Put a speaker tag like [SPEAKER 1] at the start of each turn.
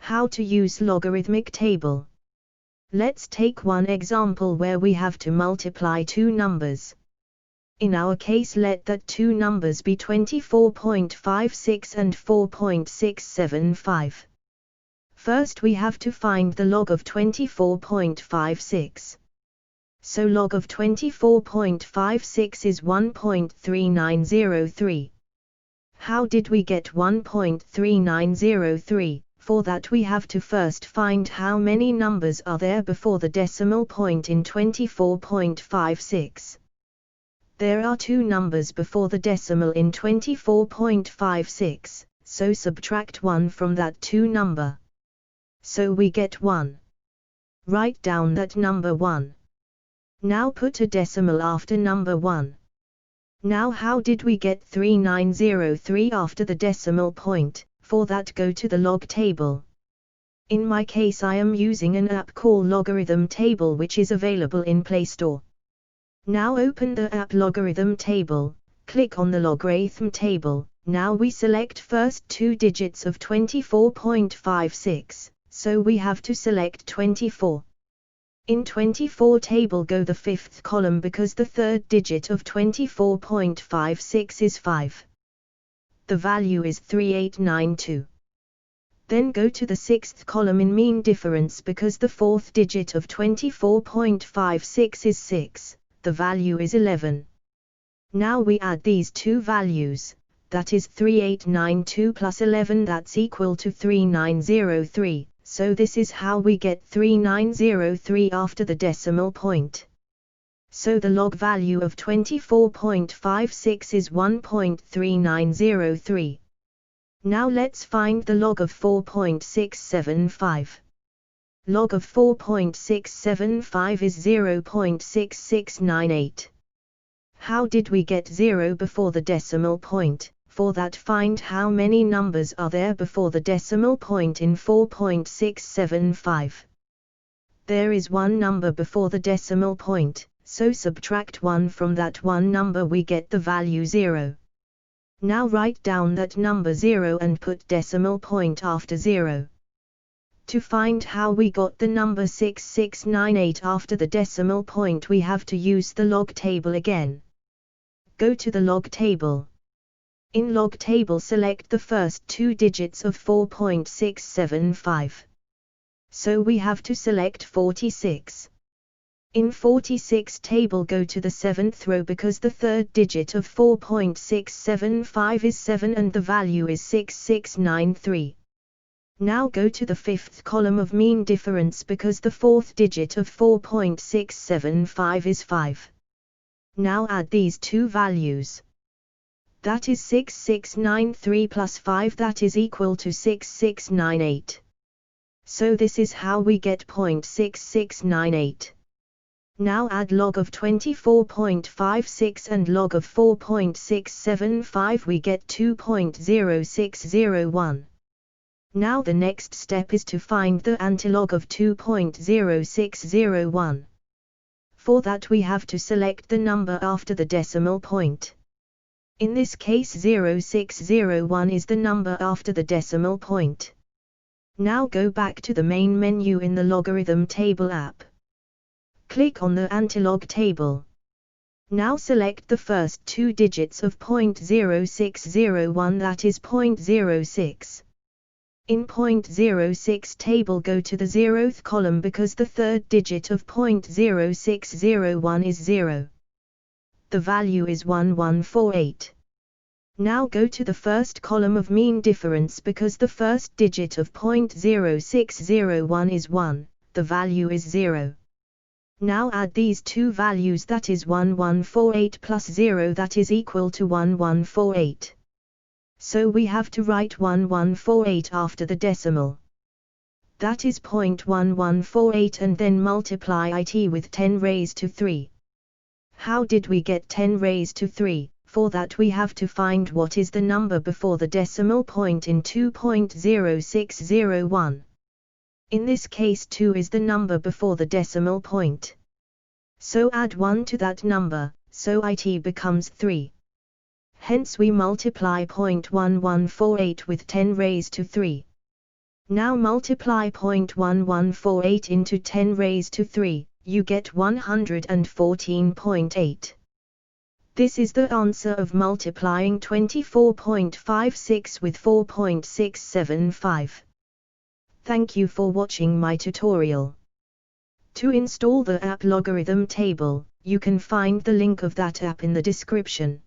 [SPEAKER 1] How to use logarithmic table. Let's take one example where we have to multiply two numbers. In our case, let that two numbers be 24.56 and 4.675. First we have to find the log of 24.56. So log of 24.56 is 1.3903. How did we get 1.3903? For that we have to first find how many numbers are there before the decimal point in 24.56. There are two numbers before the decimal in 24.56, so subtract 1 from that two number. So we get 1. Write down that number 1. Now put a decimal after number 1. Now how did we get 3903 after the decimal point? For that, go to the log table. In my case I am using an app called Logarithm Table, which is available in Play Store. Now open the app Logarithm Table, click on the Logarithm Table. Now we select first two digits of 24.56, so we have to select 24. In 24 table go the fifth column because the third digit of 24.56 is 5. The value is 3892. Then go to the sixth column in mean difference because the fourth digit of 24.56 is 6, the value is 11. Now we add these two values, that is 3892 plus 11, that's equal to 3903, so this is how we get 3903 after the decimal point. So the log value of 24.56 is 1.3903. Now let's find the log of 4.675. Log of 4.675 is 0.6698. How did we get 0 before the decimal point? For that, find how many numbers are there before the decimal point in 4.675. There is one number before the decimal point. So subtract 1 from that one number, we get the value 0. Now write down that number 0 and put decimal point after 0. To find how we got the number 6698 after the decimal point, we have to use the log table again. Go to the log table. In log table select the first two digits of 4.675. So we have to select 46. In 46 table go to the seventh row because the third digit of 4.675 is 7 and the value is 6693. Now go to the fifth column of mean difference because the fourth digit of 4.675 is 5. Now add these two values. That is 6693 plus 5, that is equal to 6698. So this is how we get 0.6698. Now add log of 24.56 and log of 4.675, we get 2.0601. Now the next step is to find the antilog of 2.0601. For that we have to select the number after the decimal point. In this case 0601 is the number after the decimal point. Now go back to the main menu in the Logarithm Table app. Click on the antilog table. Now select the first two digits of 0.0601, that is 0.06. In 0.06 table go to the 0th column because the third digit of 0.0601 is 0. The value is 1148. Now go to the first column of mean difference because the first digit of 0.0601 is 1, the value is 0. Now add these two values, that is 1148 plus 0, that is equal to 1148. So we have to write 1148 after the decimal. That is 0.1148 and then multiply it with 10 raised to 3. How did we get 10 raised to 3? For that we have to find what is the number before the decimal point in 2.0601. In this case 2 is the number before the decimal point. So add 1 to that number, so it becomes 3. Hence we multiply 0.1148 with 10 raised to 3. Now multiply 0.1148 into 10 raised to 3, you get 114.8. This is the answer of multiplying 24.56 with 4.675. Thank you for watching my tutorial. To install the app Logarithm Table, you can find the link of that app in the description.